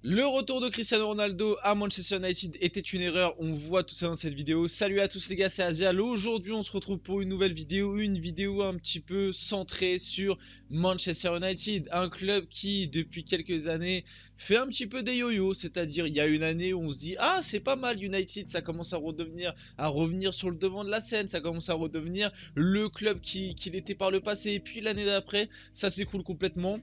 Le retour de Cristiano Ronaldo à Manchester United était une erreur, on voit tout ça dans cette vidéo. Salut à tous les gars, c'est Azial. Aujourd'hui on se retrouve pour une nouvelle vidéo, un petit peu centrée sur Manchester United. Un club qui depuis quelques années fait un petit peu des yo-yo, c'est-à-dire il y a une année où on se dit ah c'est pas mal United, ça commence à revenir sur le devant de la scène, ça commence à redevenir le club qu'il était par le passé. Et puis l'année d'après, ça s'écroule complètement.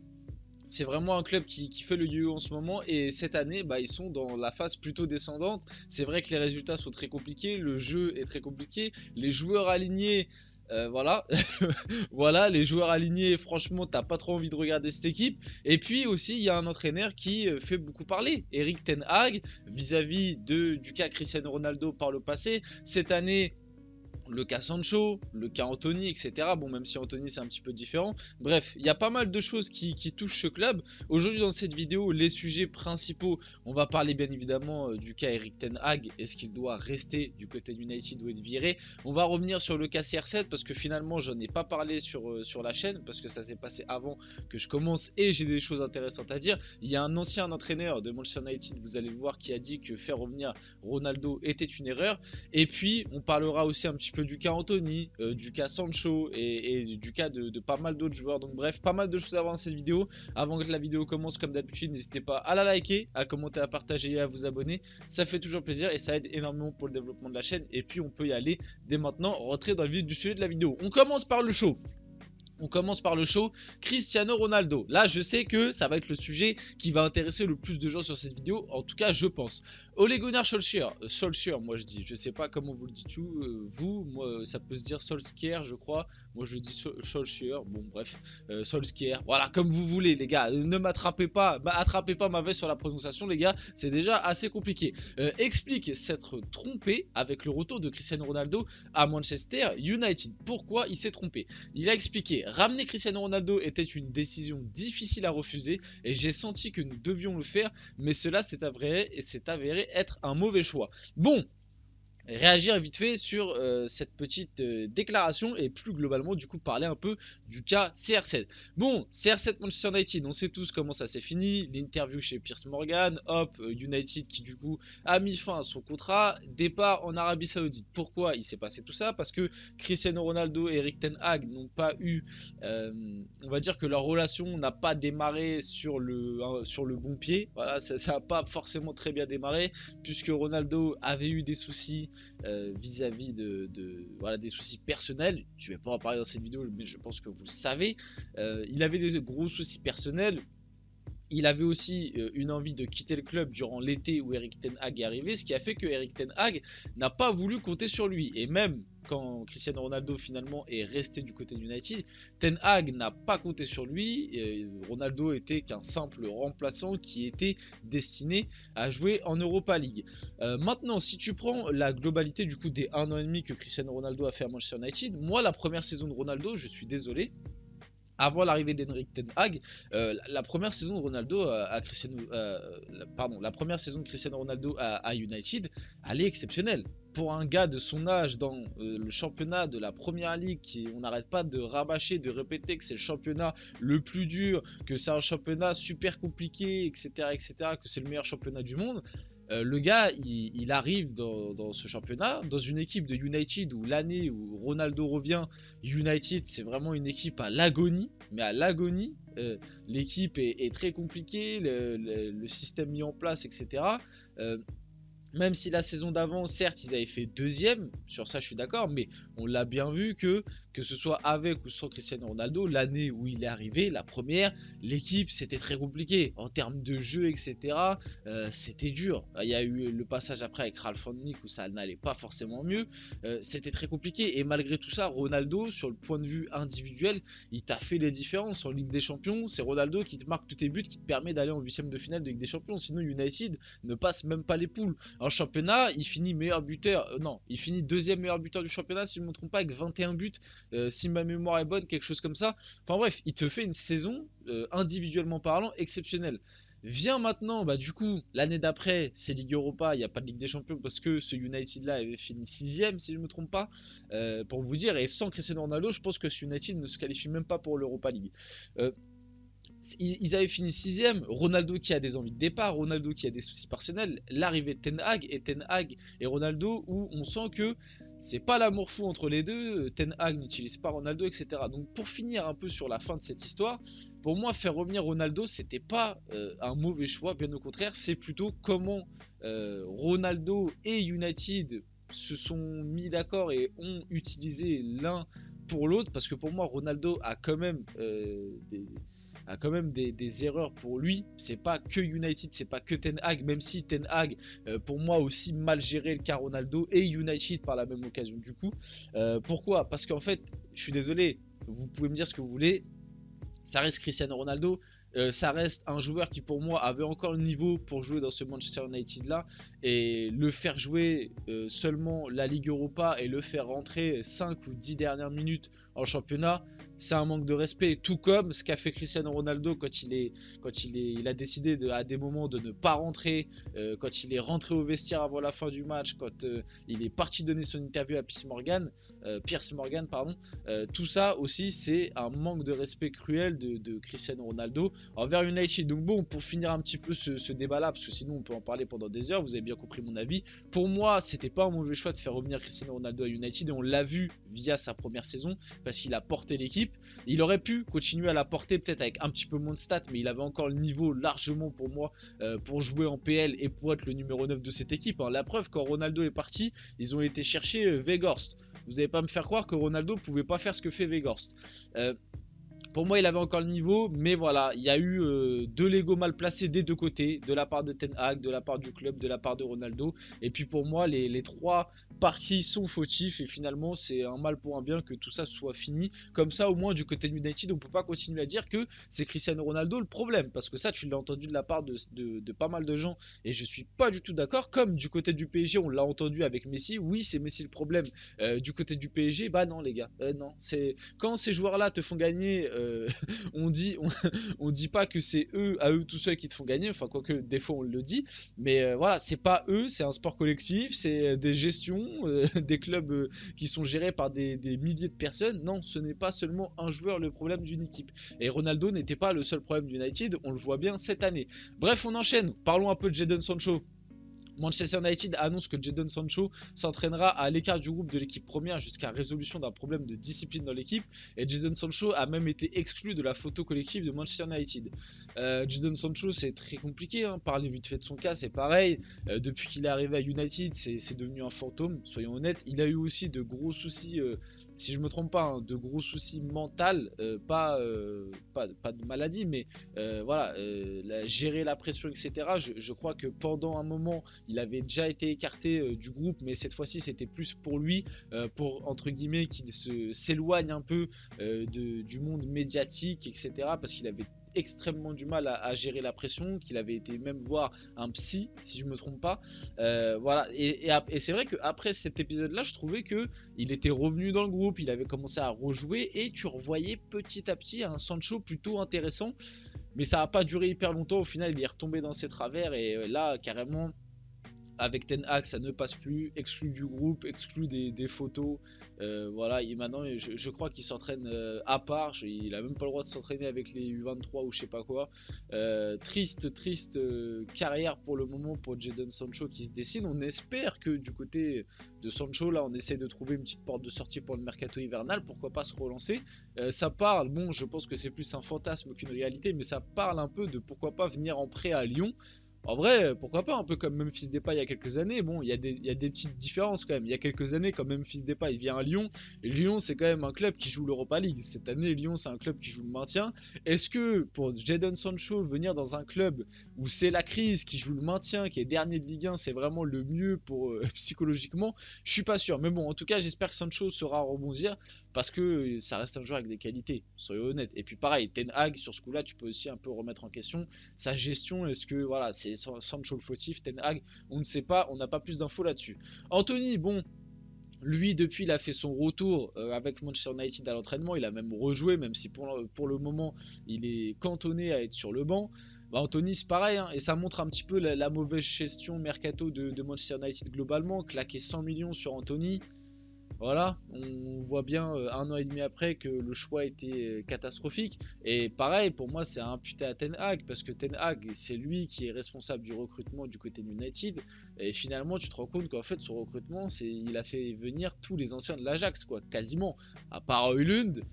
C'est vraiment un club qui fait le yo-yo en ce moment et cette année ils sont dans la phase plutôt descendante. C'est vrai que les résultats sont très compliqués, le jeu est très compliqué, les joueurs alignés, voilà, voilà, les joueurs alignés, franchement t'as pas trop envie de regarder cette équipe. Et puis aussi il y a un entraîneur qui fait beaucoup parler, Erik ten Hag, vis-à-vis du cas Cristiano Ronaldo par le passé. Cette année, le cas Sancho, le cas Anthony, etc. Bon, même si Anthony c'est un petit peu différent. Bref, il y a pas mal de choses qui touchent ce club. Aujourd'hui dans cette vidéo, les sujets principaux, on va parler bien évidemment du cas Erik ten Hag. Est-ce qu'il doit rester du côté d'United ou être viré? On va revenir sur le cas CR7 parce que finalement j'en ai pas parlé sur la chaîne parce que ça s'est passé avant que je commence et j'ai des choses intéressantes à dire. Il y a un ancien entraîneur de Manchester United, vous allez le voir, qui a dit que faire revenir Ronaldo était une erreur. Et puis on parlera aussi un petit peu du cas Anthony, du cas Sancho et du cas de pas mal d'autres joueurs. Donc bref, pas mal de choses à voir dans cette vidéo. Avant que la vidéo commence, comme d'habitude, n'hésitez pas à la liker, à commenter, à partager et à vous abonner. Ça fait toujours plaisir et ça aide énormément pour le développement de la chaîne. Et puis on peut y aller dès maintenant, rentrer dans le vif du sujet de la vidéo. On commence par le show. On commence par le show Cristiano Ronaldo. Là, je sais que ça va être le sujet qui va intéresser le plus de gens sur cette vidéo. En tout cas, je pense. Ole Gunnar Solskjaer, moi je dis. Je sais pas comment vous le dites vous. Moi, ça peut se dire Solskjaer, je crois. Moi, je dis Solskjaer. Bon, bref. Solskjaer. Voilà, comme vous voulez, les gars. Ne m'attrapez pas. Attrapez pas ma veste sur la prononciation, les gars. C'est déjà assez compliqué. Explique s'être trompé avec le retour de Cristiano Ronaldo à Manchester United. Pourquoi il s'est trompé? Il a expliqué: ramener Cristiano Ronaldo était une décision difficile à refuser et j'ai senti que nous devions le faire, mais cela s'est avéré être un mauvais choix. Bon, réagir vite fait sur cette petite déclaration et plus globalement du coup parler un peu du cas CR7. Bon, CR7 Manchester United, on sait tous comment ça s'est fini, l'interview chez Piers Morgan, hop, United qui du coup a mis fin à son contrat, départ en Arabie Saoudite. Pourquoi il s'est passé tout ça? Parce que Cristiano Ronaldo et Erik ten Hag n'ont pas eu, on va dire que leur relation n'a pas démarré sur le bon pied, voilà, ça n'a pas forcément très bien démarré puisque Ronaldo avait eu des soucis vis-à-vis voilà, des soucis personnels. Je vais pas en parler dans cette vidéo, mais je pense que vous le savez. Il avait des gros soucis personnels. Il avait aussi une envie de quitter le club durant l'été où Erik ten Hag est arrivé, ce qui a fait que Erik ten Hag n'a pas voulu compter sur lui. Et même quand Cristiano Ronaldo finalement est resté du côté d'United, ten Hag n'a pas compté sur lui. Et Ronaldo était qu'un simple remplaçant qui était destiné à jouer en Europa League. Maintenant, si tu prends la globalité du coup des 1 an et demi que Cristiano Ronaldo a fait à Manchester United, moi la première saison de Ronaldo, je suis désolé, avant l'arrivée d'Erik ten Hag, la première saison de Ronaldo la première saison de Cristiano Ronaldo à United, elle est exceptionnelle. Pour un gars de son âge dans le championnat de la Première Ligue, on n'arrête pas de rabâcher, de répéter que c'est le championnat le plus dur, que c'est un championnat super compliqué, etc., que c'est le meilleur championnat du monde. Le gars, il arrive dans ce championnat, dans une équipe de United où l'année où Ronaldo revient, United c'est vraiment une équipe à l'agonie, mais à l'agonie. L'équipe est très compliquée, le système mis en place, etc. Même si la saison d'avant, certes, ils avaient fait deuxième, sur ça je suis d'accord, mais on l'a bien vu que ce soit avec ou sans Cristiano Ronaldo, l'année où il est arrivé, la première, l'équipe c'était très compliqué. En termes de jeu, etc., c'était dur. Il y a eu le passage après avec Ralf Rangnick où ça n'allait pas forcément mieux. C'était très compliqué. Et malgré tout ça, Ronaldo, sur le point de vue individuel, il t'a fait les différences. En Ligue des Champions, c'est Ronaldo qui te marque tous tes buts, qui te permet d'aller en 8ème de finale de Ligue des Champions. Sinon, United ne passe même pas les poules. En championnat, il finit meilleur buteur. Non, il finit deuxième meilleur buteur du championnat, si je ne me trompe pas, avec 21 buts. Si ma mémoire est bonne, quelque chose comme ça. Enfin bref, il te fait une saison, individuellement parlant, exceptionnelle. Vient maintenant, du coup, l'année d'après, c'est Ligue Europa, il n'y a pas de Ligue des Champions parce que ce United-là avait fini 6ème, si je ne me trompe pas, pour vous dire. Et sans Cristiano Ronaldo, je pense que ce United ne se qualifie même pas pour l'Europa League. ils avaient fini 6ème, Ronaldo qui a des envies de départ, Ronaldo qui a des soucis personnels, l'arrivée de Ten Hag et Ronaldo où on sent que c'est pas l'amour fou entre les deux, Ten Hag n'utilise pas Ronaldo, etc. Donc pour finir un peu sur la fin de cette histoire, pour moi faire revenir Ronaldo c'était pas un mauvais choix, bien au contraire, c'est plutôt comment Ronaldo et United se sont mis d'accord et ont utilisé l'un pour l'autre, parce que pour moi Ronaldo a quand même des erreurs pour lui. C'est pas que United, c'est pas que Ten Hag, même si Ten Hag pour moi aussi mal géré le cas Ronaldo et United par la même occasion du coup. Pourquoi? Parce qu'en fait, je suis désolé, vous pouvez me dire ce que vous voulez, ça reste Cristiano Ronaldo. Ça reste un joueur qui pour moi avait encore le niveau pour jouer dans ce Manchester United là, et le faire jouer seulement la Ligue Europa et le faire rentrer 5 ou 10 dernières minutes en championnat, c'est un manque de respect, tout comme ce qu'a fait Cristiano Ronaldo quand il a décidé à des moments de ne pas rentrer, quand il est rentré au vestiaire avant la fin du match, quand il est parti donner son interview à Piers Morgan, pardon. Tout ça aussi c'est un manque de respect cruel de Cristiano Ronaldo envers United. Donc bon, pour finir un petit peu ce débat là, parce que sinon on peut en parler pendant des heures, vous avez bien compris mon avis. Pour moi c'était pas un mauvais choix de faire revenir Cristiano Ronaldo à United, et on l'a vu via sa première saison, parce qu'il a porté l'équipe. Il aurait pu continuer à la porter peut-être avec un petit peu moins de stats, mais il avait encore le niveau largement pour moi pour jouer en PL et pour être le numéro 9 de cette équipe. La preuve, quand Ronaldo est parti, ils ont été chercher Weghorst. Vous n'allez pas me faire croire que Ronaldo pouvait pas faire ce que fait Weghorst. Pour moi, il avait encore le niveau, mais voilà, il y a eu deux Lego mal placés des deux côtés, de la part de Ten Hag, de la part du club, de la part de Ronaldo. Et puis pour moi, les trois parties sont fautifs, et finalement, c'est un mal pour un bien que tout ça soit fini. Comme ça, au moins, du côté de United, on peut pas continuer à dire que c'est Cristiano Ronaldo le problème, parce que ça, tu l'as entendu de la part de pas mal de gens, et je suis pas du tout d'accord. Comme du côté du PSG, on l'a entendu avec Messi, oui, c'est Messi le problème. Du côté du PSG, bah non, les gars, non. Quand ces joueurs-là te font gagner. On dit pas que c'est à eux tout seuls qui te font gagner, enfin quoique des fois on le dit, mais voilà, c'est pas eux, c'est un sport collectif, c'est des gestions, des clubs qui sont gérés par des milliers de personnes. Non, ce n'est pas seulement un joueur le problème d'une équipe, et Ronaldo n'était pas le seul problème d'United, on le voit bien cette année. Bref, on enchaîne, parlons un peu de Jadon Sancho. Manchester United annonce que Jadon Sancho s'entraînera à l'écart du groupe de l'équipe première jusqu'à résolution d'un problème de discipline dans l'équipe, et Jadon Sancho a même été exclu de la photo collective de Manchester United. Jadon Sancho, c'est très compliqué, hein. Parler vite fait de son cas, c'est pareil. Depuis qu'il est arrivé à United, c'est devenu un fantôme, soyons honnêtes. Il a eu aussi de gros soucis, si je me trompe pas, hein, de gros soucis mentaux, pas de maladie, mais voilà, gérer la pression, etc. Je crois que pendant un moment, il avait déjà été écarté du groupe, mais cette fois-ci c'était plus pour lui, pour entre guillemets qu'il s'éloigne un peu du monde médiatique, etc. Parce qu'il avait extrêmement du mal à gérer la pression, qu'il avait été même voir un psy, si je me trompe pas. Voilà, et c'est vrai qu'après cet épisode-là, je trouvais que il était revenu dans le groupe, il avait commencé à rejouer, et tu revoyais petit à petit un Sancho plutôt intéressant. Mais ça n'a pas duré hyper longtemps, au final il est retombé dans ses travers, et là carrément avec Ten Hag ça ne passe plus, exclu du groupe, exclu des photos, voilà, et maintenant je crois qu'il s'entraîne à part, il a même pas le droit de s'entraîner avec les U23 ou je sais pas quoi. Triste carrière pour le moment pour Jadon Sancho qui se dessine. On espère que du côté de Sancho là on essaie de trouver une petite porte de sortie pour le mercato hivernal, pourquoi pas se relancer. Ça parle, bon je pense que c'est plus un fantasme qu'une réalité, mais ça parle un peu de pourquoi pas venir en prêt à Lyon. En vrai, pourquoi pas, un peu comme Memphis Depay il y a quelques années. Bon, il y a des petites différences quand même. Il y a quelques années, quand Memphis Depay vient à Lyon, et Lyon c'est quand même un club qui joue l'Europa League. Cette année, Lyon c'est un club qui joue le maintien. Est-ce que pour Jadon Sancho venir dans un club où c'est la crise, qui joue le maintien, qui est dernier de Ligue 1, c'est vraiment le mieux pour psychologiquement? Je suis pas sûr. Mais bon, en tout cas, j'espère que Sancho saura rebondir, parce que ça reste un joueur avec des qualités, soyons honnêtes. Et puis pareil, Ten Hag sur ce coup-là, tu peux aussi un peu remettre en question sa gestion. Est-ce que voilà, c'est Sancho le fautif, Ten Hag, on ne sait pas, on n'a pas plus d'infos là-dessus. Anthony, bon, lui depuis il a fait son retour avec Manchester United à l'entraînement, il a même rejoué, même si pour le moment il est cantonné à être sur le banc. Bah, Anthony c'est pareil, hein, et ça montre un petit peu la mauvaise gestion mercato de Manchester United globalement. Claquer 100 millions sur Anthony, Voilà, on voit bien 1 an et demi après que le choix était catastrophique. Et pareil, pour moi, c'est à imputer à Ten Hag, parce que Ten Hag, c'est lui qui est responsable du recrutement du côté de United. Et finalement, tu te rends compte qu'en fait, son recrutement, il a fait venir tous les anciens de l'Ajax, quoi, quasiment. À part Højlund,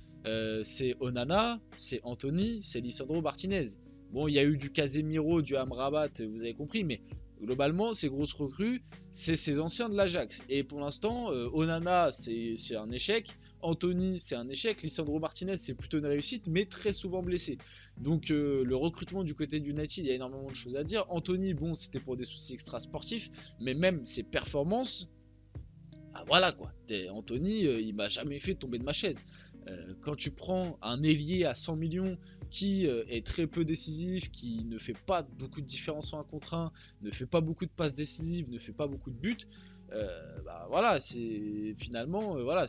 c'est Onana, c'est Anthony, c'est Lisandro Martinez. Bon, il y a eu du Casemiro, du Amrabat, vous avez compris, mais globalement, ces grosses recrues, c'est ces anciens de l'Ajax. Et pour l'instant, Onana, c'est un échec. Anthony, c'est un échec. Lisandro Martinez, c'est plutôt une réussite, mais très souvent blessé. Donc, le recrutement du côté d'United, il y a énormément de choses à dire. Anthony, bon, c'était pour des soucis extra-sportifs, mais même ses performances, ah, voilà quoi. Anthony, il m'a jamais fait tomber de ma chaise. Quand tu prends un ailier à 100 millions qui est très peu décisif, qui ne fait pas beaucoup de différence en 1 contre 1, ne fait pas beaucoup de passes décisives, ne fait pas beaucoup de buts, bah voilà, c'est finalement voilà,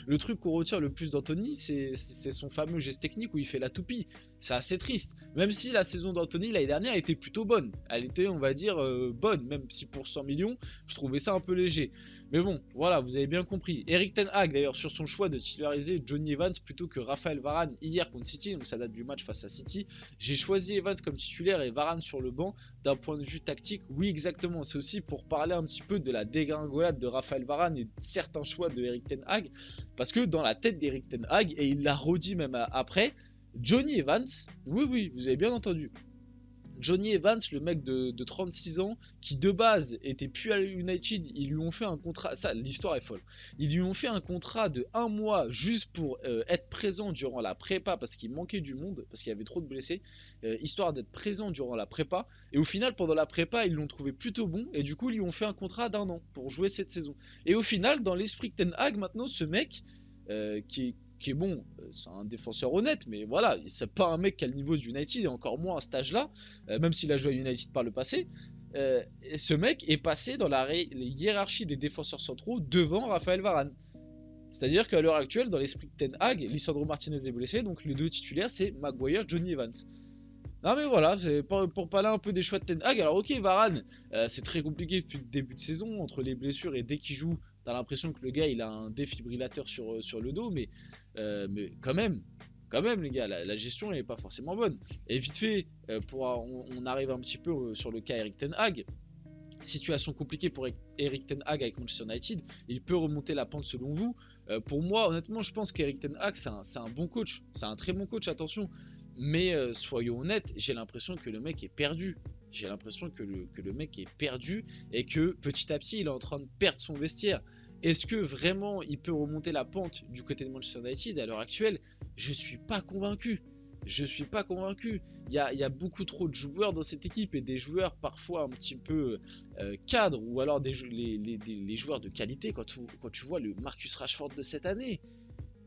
le truc qu'on retient le plus d'Anthony, c'est son fameux geste technique où il fait la toupie. C'est assez triste, même si la saison d'Anthony l'année dernière était plutôt bonne. Elle était, on va dire, bonne, même si pour 100 millions, je trouvais ça un peu léger. Mais bon, voilà, vous avez bien compris. Eric Ten Hag, d'ailleurs, sur son choix de titulariser Johnny Evans plutôt que Raphaël Varane hier contre City, donc ça date du match face à City, j'ai choisi Evans comme titulaire et Varane sur le banc. D'un point de vue tactique, oui, exactement. C'est aussi pour parler un petit peu de la dégringolade de Raphaël Varane et de certains choix de Eric Ten Hag, parce que dans la tête d'Eric Ten Hag, et il l'a redit même après, Johnny Evans, oui, vous avez bien entendu, Johnny Evans, le mec de 36 ans, qui de base était plus à United, ils lui ont fait un contrat, ça l'histoire est folle, ils lui ont fait un contrat de 1 mois juste pour être présent durant la prépa parce qu'il manquait du monde, parce qu'il y avait trop de blessés, histoire d'être présent durant la prépa, et au final pendant la prépa ils l'ont trouvé plutôt bon, et du coup ils lui ont fait un contrat d'1 an pour jouer cette saison. Et au final dans l'esprit de Ten Hag maintenant ce mec qui est bon, c'est un défenseur honnête, mais voilà, c'est pas un mec qui a le niveau du United, et encore moins à cet âge-là, même s'il a joué à United par le passé. Et ce mec est passé dans la hiérarchie des défenseurs centraux devant Raphaël Varane. C'est-à-dire qu'à l'heure actuelle, dans l'esprit de Ten Hag, Lisandro Martinez est blessé, donc les deux titulaires, c'est Maguire, Johnny Evans. Non mais voilà, c'est pour parler un peu des choix de Ten Hag. Alors ok, Varane, c'est très compliqué depuis le début de saison, entre les blessures et dès qu'il joue, t'as l'impression que le gars il a un défibrillateur sur le dos, mais quand même les gars, la gestion n'est pas forcément bonne. Et vite fait, on arrive un petit peu sur le cas Eric Ten Hag. Situation compliquée pour Eric Ten Hag avec Manchester United, il peut remonter la pente selon vous. Pour moi, honnêtement, je pense qu'Eric Ten Hag, c'est un bon coach, c'est un très bon coach, attention. Mais soyons honnêtes, j'ai l'impression que le mec est perdu. J'ai l'impression que le mec est perdu et que petit à petit, il est en train de perdre son vestiaire. Est-ce que vraiment il peut remonter la pente du côté de Manchester United à l'heure actuelle? Je suis pas convaincu. Je suis pas convaincu. Il y a beaucoup trop de joueurs dans cette équipe et des joueurs parfois un petit peu cadres ou alors les joueurs de qualité. Quand tu vois le Marcus Rashford de cette année.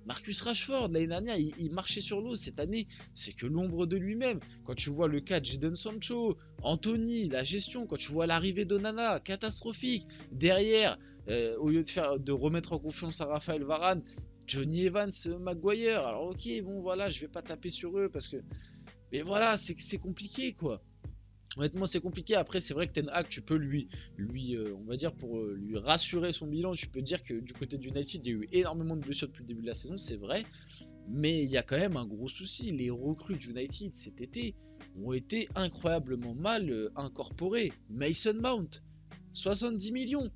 Marcus Rashford, l'année dernière, il marchait sur l'eau. Cette année, c'est que l'ombre de lui-même. Quand tu vois le cas de Jadon Sancho, Anthony, la gestion, quand tu vois l'arrivée d'Onana, catastrophique. Derrière, au lieu de remettre en confiance à Raphaël Varane, Johnny Evans, Maguire. Alors ok, bon voilà, je vais pas taper sur eux parce que... Mais voilà, c'est compliqué quoi. Honnêtement, c'est compliqué. Après, c'est vrai que Ten Hag, tu peux on va dire, pour lui rassurer son bilan, tu peux dire que du côté du United, il y a eu énormément de blessures depuis le début de la saison, c'est vrai. Mais il y a quand même un gros souci. Les recrues du United cet été ont été incroyablement mal incorporées. Mason Mount, 70 millions.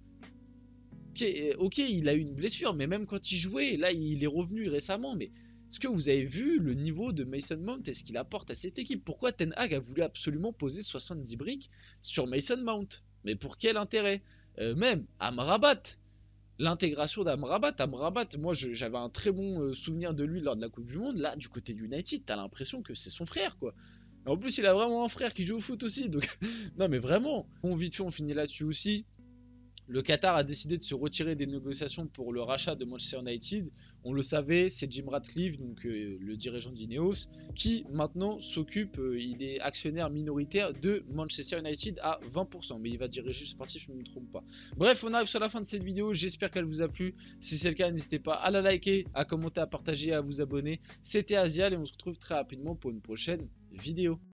Ok, il a eu une blessure, mais même quand il jouait, là, il est revenu récemment, mais... Est-ce que vous avez vu le niveau de Mason Mount et ce qu'il apporte à cette équipe? Pourquoi Ten Hag a voulu absolument poser 70 briques sur Mason Mount? Mais pour quel intérêt? Même Amrabat, l'intégration d'Amrabat. Amrabat, moi j'avais un très bon souvenir de lui lors de la Coupe du Monde. Là, du côté du United, t'as l'impression que c'est son frère, quoi. Et en plus, il a vraiment un frère qui joue au foot aussi. Donc, non, mais vraiment. Bon, vite fait, on finit là-dessus aussi. Le Qatar a décidé de se retirer des négociations pour le rachat de Manchester United. On le savait, c'est Jim Ratcliffe, donc le dirigeant d'Ineos, qui maintenant s'occupe, il est actionnaire minoritaire de Manchester United à 20%, mais il va diriger le sportif, je ne me trompe pas. Bref, on arrive sur la fin de cette vidéo, j'espère qu'elle vous a plu. Si c'est le cas, n'hésitez pas à la liker, à commenter, à partager, à vous abonner. C'était Azial et on se retrouve très rapidement pour une prochaine vidéo.